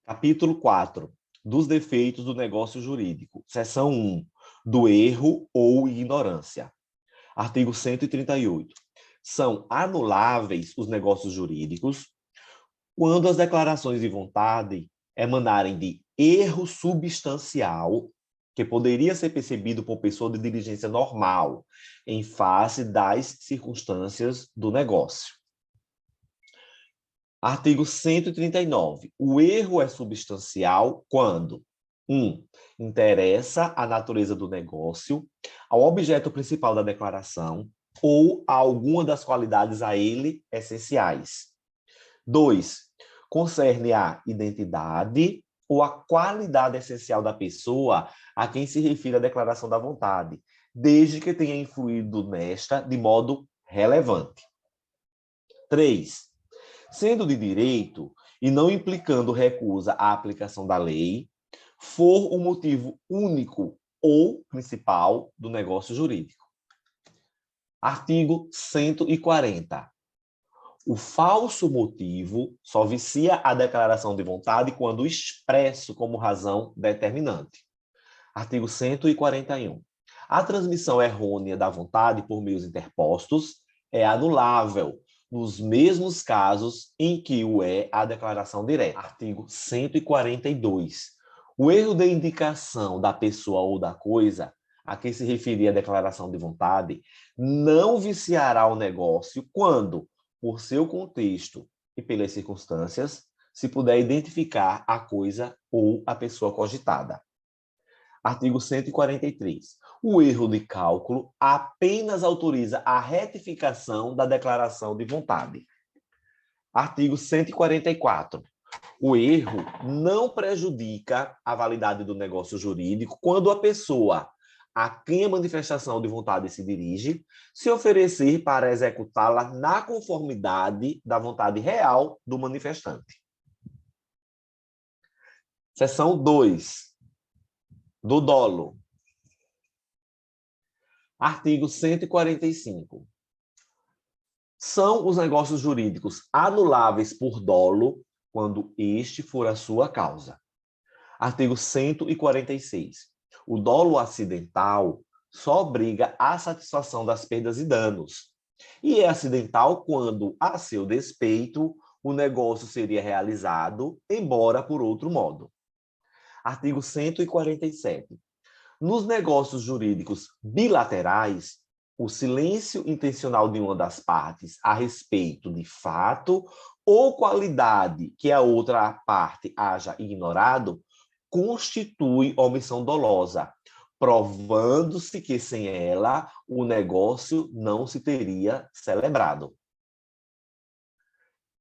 Capítulo 4, dos defeitos do negócio jurídico. Seção 1, do erro ou ignorância. Artigo 138. São anuláveis os negócios jurídicos quando as declarações de vontade emanarem de erro substancial que poderia ser percebido por pessoa de diligência normal em face das circunstâncias do negócio. Artigo 139. O erro é substancial quando 1. Interessa a natureza do negócio, ao objeto principal da declaração ou a alguma das qualidades a ele essenciais. 2. Concerne a identidade ou a qualidade essencial da pessoa a quem se refere a declaração da vontade, desde que tenha influído nesta de modo relevante. 3. Sendo de direito e não implicando recusa à aplicação da lei, for o motivo único ou principal do negócio jurídico. Artigo 140. O falso motivo só vicia a declaração de vontade quando expresso como razão determinante. Artigo 141. A transmissão errônea da vontade por meios interpostos é anulável nos mesmos casos em que o é a declaração direta. Artigo 142. O erro de indicação da pessoa ou da coisa a que se referia a declaração de vontade não viciará o negócio quando, por seu contexto e pelas circunstâncias, se puder identificar a coisa ou a pessoa cogitada. Artigo 143. O erro de cálculo apenas autoriza a retificação da declaração de vontade. Artigo 144. O erro não prejudica a validade do negócio jurídico quando a pessoa a quem a manifestação de vontade se dirige se oferecer para executá-la na conformidade da vontade real do manifestante. Seção 2. Do dolo. Artigo 145. São os negócios jurídicos anuláveis por dolo quando este for a sua causa. Artigo 146. O dolo acidental só obriga à satisfação das perdas e danos, e é acidental quando, a seu despeito, o negócio seria realizado, embora por outro modo. Artigo 147. Nos negócios jurídicos bilaterais, o silêncio intencional de uma das partes a respeito de fato ou qualidade que a outra parte haja ignorado constitui omissão dolosa, provando-se que sem ela o negócio não se teria celebrado.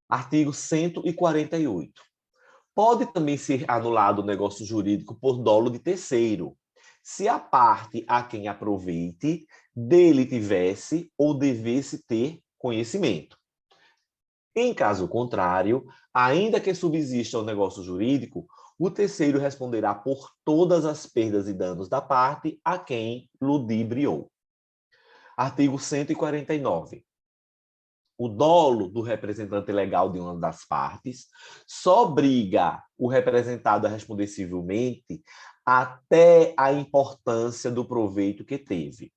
Artigo 148. Pode também ser anulado o negócio jurídico por dolo de terceiro, se a parte a quem aproveite dele tivesse ou devesse ter conhecimento. Em caso contrário, ainda que subsista o negócio jurídico, o terceiro responderá por todas as perdas e danos da parte a quem ludibriou. Artigo 149. O dolo do representante legal de uma das partes só obriga o representado a responder civilmente até a importância do proveito que teve.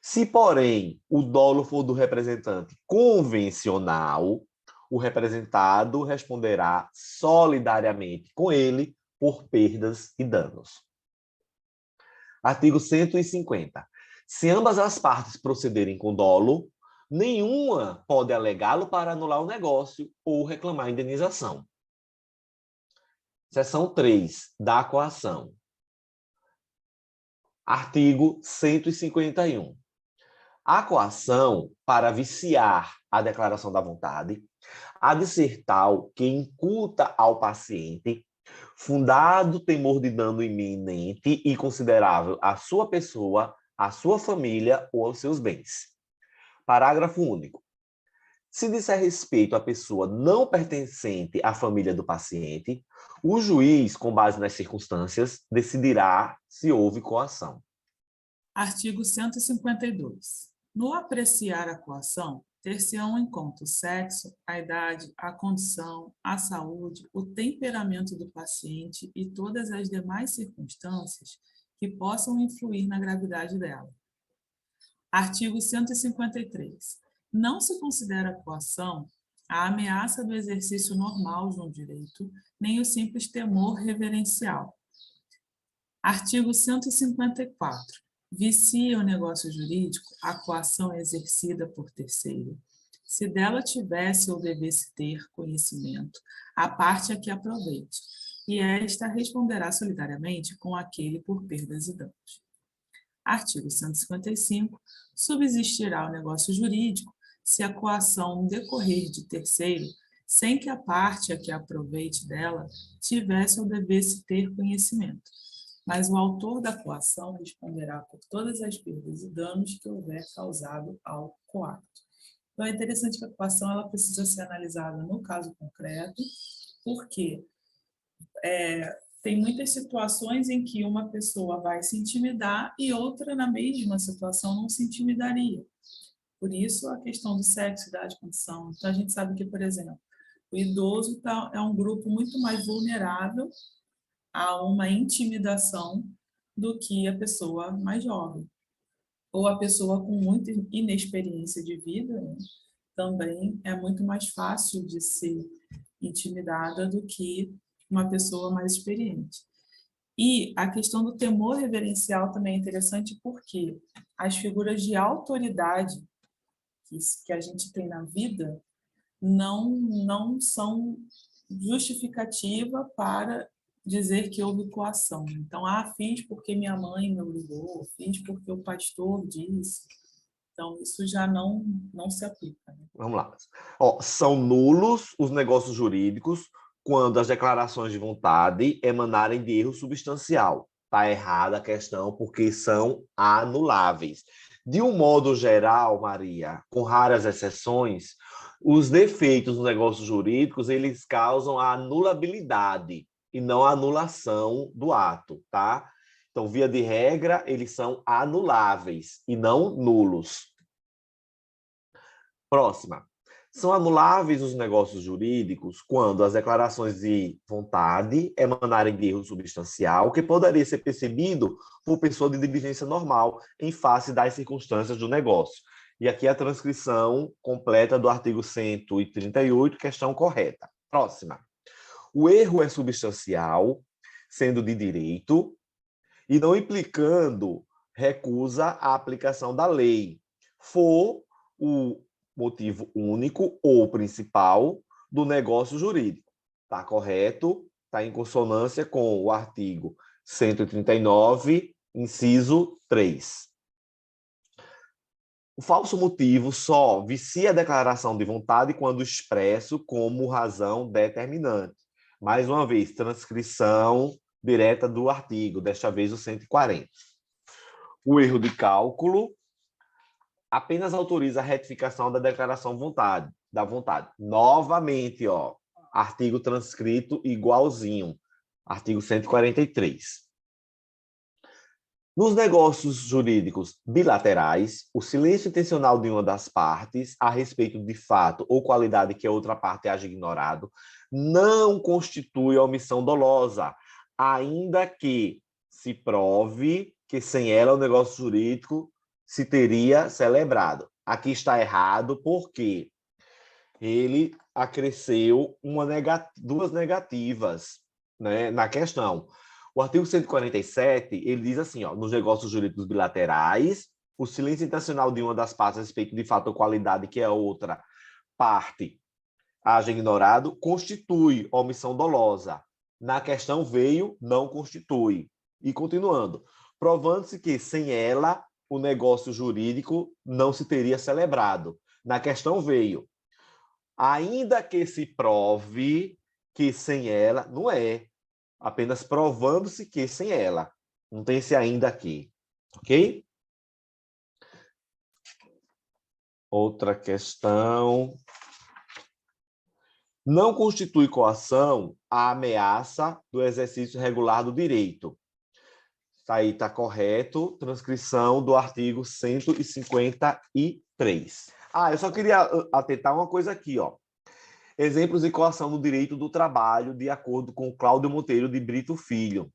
Se, porém, o dolo for do representante convencional, o representado responderá solidariamente com ele por perdas e danos. Artigo 150. Se ambas as partes procederem com dolo, nenhuma pode alegá-lo para anular o negócio ou reclamar indenização. Seção 3, da coação. Artigo 151. A coação, para viciar a declaração da vontade, há de ser tal que incuta ao paciente fundado temor de dano iminente e considerável à sua pessoa, à sua família ou aos seus bens. Parágrafo único. Se disser respeito à pessoa não pertencente à família do paciente, o juiz, com base nas circunstâncias, decidirá se houve coação. Artigo 152. No apreciar a coação, ter-se-ão em conta o sexo, a idade, a condição, a saúde, o temperamento do paciente e todas as demais circunstâncias que possam influir na gravidade dela. Artigo 153. Não se considera coação a ameaça do exercício normal de um direito, nem o simples temor reverencial. Artigo 154. Vicia o negócio jurídico a coação exercida por terceiro, se dela tivesse ou devesse ter conhecimento, a parte a que aproveite, e esta responderá solidariamente com aquele por perdas e danos. Artigo 155. Subsistirá o negócio jurídico se a coação decorrer de terceiro, sem que a parte a que aproveite dela tivesse ou devesse ter conhecimento, mas o autor da coação responderá por todas as perdas e danos que houver causado ao coato. Então, é interessante que a coação ela precisa ser analisada no caso concreto, porque tem muitas situações em que uma pessoa vai se intimidar e outra, na mesma situação, não se intimidaria. Por isso, a questão do sexo, idade, condição. Então, a gente sabe que, por exemplo, o idoso é um grupo muito mais vulnerável a uma intimidação do que a pessoa mais jovem. Ou a pessoa com muita inexperiência de vida, né, também é muito mais fácil de ser intimidada do que uma pessoa mais experiente. E a questão do temor reverencial também é interessante porque as figuras de autoridade que a gente tem na vida não são justificativa para dizer que houve coação. Então, fiz porque minha mãe me obrigou, fiz porque o pastor disse. Então, isso já não se aplica. Né? Vamos lá. São nulos os negócios jurídicos quando as declarações de vontade emanarem de erro substancial. Está errada a questão, porque são anuláveis. De um modo geral, Maria, com raras exceções, os defeitos nos negócios jurídicos, eles causam a anulabilidade e não a anulação do ato, tá? Então, via de regra, eles são anuláveis e não nulos. Próxima. São anuláveis os negócios jurídicos quando as declarações de vontade emanarem de erro substancial que poderia ser percebido por pessoa de diligência normal em face das circunstâncias do negócio. E aqui a transcrição completa do artigo 138, questão correta. Próxima. O erro é substancial, sendo de direito, e não implicando recusa à aplicação da lei, for o motivo único ou principal do negócio jurídico. Está correto? Está em consonância com o artigo 139, inciso 3. O falso motivo só vicia a declaração de vontade quando expresso como razão determinante. Mais uma vez, transcrição direta do artigo, desta vez o 140. O erro de cálculo apenas autoriza a retificação da declaração da vontade. Novamente, artigo transcrito igualzinho, artigo 143. Nos negócios jurídicos bilaterais, o silêncio intencional de uma das partes a respeito de fato ou qualidade que a outra parte haja ignorado não constitui omissão dolosa, ainda que se prove que sem ela o negócio jurídico se teria celebrado. Aqui está errado porque ele acresceu duas negativas, né, na questão. O artigo 147, ele diz assim, nos negócios jurídicos bilaterais, o silêncio intencional de uma das partes a respeito de fato ou qualidade que a outra parte haja ignorado constitui omissão dolosa. Na questão veio, não constitui. E continuando, provando-se que sem ela o negócio jurídico não se teria celebrado. Na questão veio, ainda que se prove que sem ela, não é, apenas provando-se que sem ela. Não tem esse ainda aqui, ok? Outra questão. Não constitui coação a ameaça do exercício regular do direito. Aí está correto, transcrição do artigo 153. Eu só queria atentar uma coisa aqui, ó. Exemplos de coação no direito do trabalho, de acordo com Cláudio Monteiro de Brito Filho.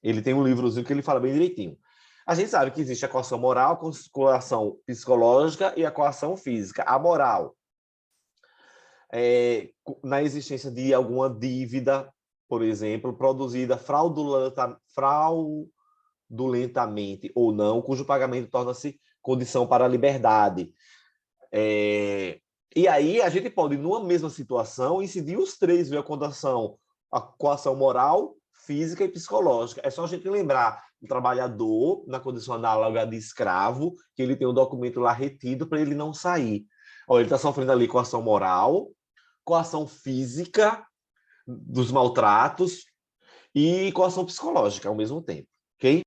Ele tem um livrozinho que ele fala bem direitinho. A gente sabe que existe a coação moral, a coação psicológica e a coação física. A moral é na existência de alguma dívida, por exemplo, produzida fraudulentamente ou não, cujo pagamento torna-se condição para a liberdade. E aí a gente pode, numa mesma situação, incidir os três, ver a coação moral, física e psicológica. É só a gente lembrar o trabalhador, na condição análoga de escravo, que ele tem um documento lá retido para ele não sair. Ele está sofrendo ali coação moral, coação física dos maltratos e coação psicológica ao mesmo tempo, ok?